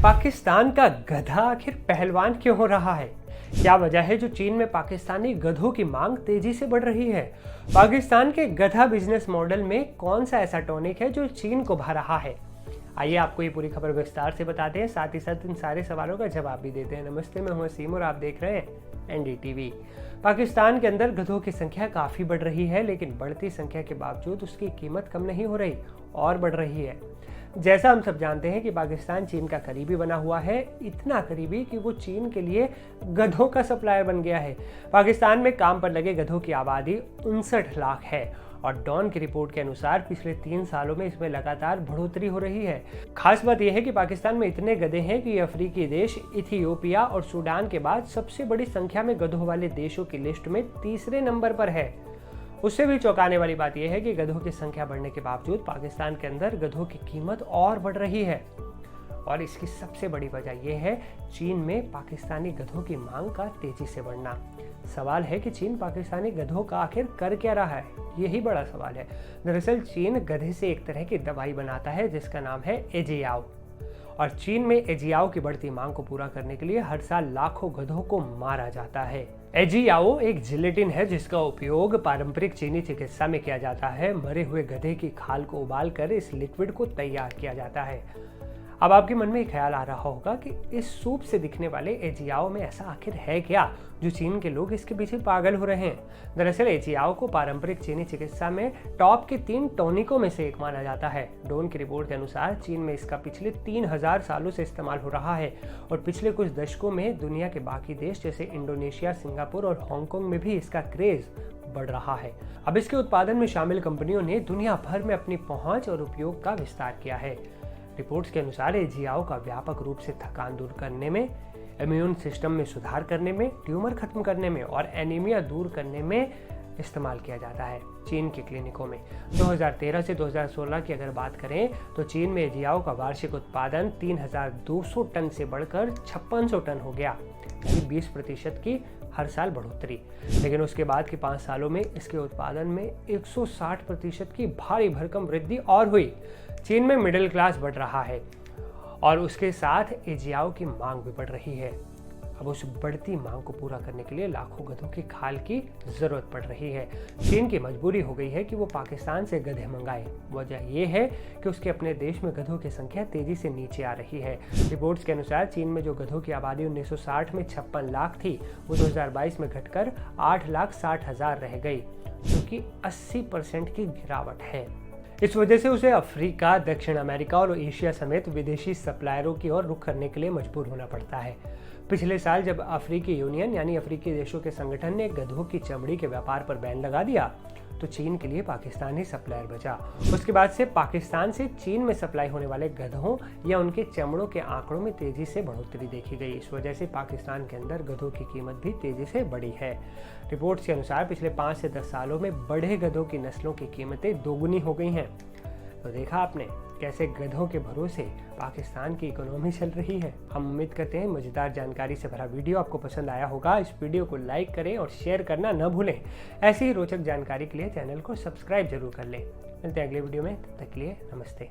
पाकिस्तान का गधा आखिर पहलवान क्यों हो रहा है? क्या वजह है जो चीन में पाकिस्तानी गधों की मांग तेजी से बढ़ रही है? पाकिस्तान के गधा बिजनेस मॉडल में कौन सा ऐसा टॉनिक है जो चीन को भा रहा है? आइए आपको ये पूरी खबर विस्तार से बताते हैं, साथ ही साथ इन सारे सवालों का जवाब भी देते हैं। नमस्ते, मैं हूं असीम और आप देख रहे हैं NDTV। पाकिस्तान के अंदर गधों की संख्या काफ़ी बढ़ रही है, लेकिन बढ़ती संख्या के बावजूद उसकी कीमत कम नहीं हो रही और बढ़ रही है। जैसा हम सब जानते हैं कि पाकिस्तान चीन का करीबी बना हुआ है, इतना करीबी कि वो चीन के लिए गधों का सप्लायर बन गया है। पाकिस्तान में काम पर लगे गधों की आबादी 59 लाख है और डॉन की रिपोर्ट के अनुसार पिछले 3 सालों में इसमें लगातार बढ़ोतरी हो रही है। खास बात यह है कि पाकिस्तान में इतने गधे हैं कि अफ्रीकी देश इथियोपिया और सूडान के बाद सबसे बड़ी संख्या में गधों वाले देशों की लिस्ट में तीसरे नंबर पर है। उससे भी चौंकाने वाली बात यह है कि गधों की संख्या बढ़ने के बावजूद पाकिस्तान के अंदर गधों की कीमत और बढ़ रही है और इसकी सबसे बड़ी वजह यह है चीन में पाकिस्तानी गधों की मांग का तेजी से बढ़ना। सवाल है कि चीन पाकिस्तानी गधों का आखिर कर क्या रहा है? यही बड़ा सवाल है। दरअसल चीन गधे से एक तरह की दवाई बनाता है जिसका नाम है एजियाओ, और चीन में एजियाओ की बढ़ती मांग को पूरा करने के लिए हर साल लाखों गधों को मारा जाता है। एजियाओ एक जिलेटिन है जिसका उपयोग पारंपरिक चीनी चिकित्सा में किया जाता है। मरे हुए गधे की खाल को उबालकर इस लिक्विड को तैयार किया जाता है। अब आपके मन में एक ख्याल आ रहा होगा कि इस सूप से दिखने वाले एजियाओ में ऐसा आखिर है क्या जो चीन के लोग इसके पीछे पागल हो रहे हैं? दरअसल एजियाओ को पारंपरिक चीनी चिकित्सा में टॉप के 3 टॉनिकों में से एक माना जाता है। डॉन की रिपोर्ट के अनुसार चीन में इसका पिछले 3000 सालों से इस्तेमाल हो रहा है और पिछले कुछ दशकों में दुनिया के बाकी देश जैसे इंडोनेशिया, सिंगापुर और हांगकांग में भी इसका क्रेज बढ़ रहा है। अब इसके उत्पादन में शामिल कंपनियों ने दुनिया भर में अपनी पहुंच और उपयोग का विस्तार किया है। रिपोर्ट्स के अनुसार एजियाओ का व्यापक रूप से थकान दूर करने में, इम्यून सिस्टम में सुधार करने में, ट्यूमर खत्म करने में और एनीमिया दूर करने में इस्तेमाल किया जाता है चीन के क्लिनिकों में। 2013 से 2016 की अगर बात करें तो चीन में एजियाओ का वार्षिक उत्पादन 3200 टन से बढ़कर 5600 टन हो गया, यानी 20% की हर साल बढ़ोतरी। लेकिन उसके बाद के 5 सालों में इसके उत्पादन में 160% की भारी भरकम वृद्धि और हुई। चीन में मिडिल क्लास बढ़ रहा है और उसके साथ एजियाओ की मांग भी बढ़ रही है। अब उस बढ़ती मांग को पूरा करने के लिए लाखों गधों की खाल की जरूरत पड़ रही है। चीन की मजबूरी हो गई है कि वो पाकिस्तान से गधे मंगाए। वजह यह है कि उसके अपने देश में गधों की संख्या तेजी से नीचे आ रही है। रिपोर्ट्स के अनुसार चीन में जो गधों की आबादी 1960 में 56 लाख थी, वो 2022 में घटकर 8,60,000 रह गई, जो कि 80% की गिरावट है। इस वजह से उसे अफ्रीका, दक्षिण अमेरिका और एशिया समेत विदेशी सप्लायरों की ओर रुख करने के लिए मजबूर होना पड़ता है। पिछले साल जब अफ्रीकी यूनियन यानी अफ्रीकी देशों के संगठन ने गधों की चमड़ी के व्यापार पर बैन लगा दिया तो चीन के लिए पाकिस्तान ही सप्लायर बचा। उसके बाद से पाकिस्तान से चीन में सप्लाई होने वाले गधों या उनके चमड़ों के आंकड़ों में तेजी से बढ़ोतरी देखी गई। इस वजह से पाकिस्तान के अंदर गधों की कीमत भी तेजी से बढ़ी है। रिपोर्ट्स के अनुसार पिछले 5 से 10 सालों में बढ़े गधों की नस्लों की कीमतें दोगुनी हो गई हैं। तो देखा आपने कैसे गधों के भरोसे पाकिस्तान की इकोनॉमी चल रही है। हम उम्मीद करते हैं मजेदार जानकारी से भरा वीडियो आपको पसंद आया होगा। इस वीडियो को लाइक करें और शेयर करना न भूलें। ऐसी ही रोचक जानकारी के लिए चैनल को सब्सक्राइब जरूर कर लें। मिलते हैं अगले वीडियो में, तब तक के लिए नमस्ते।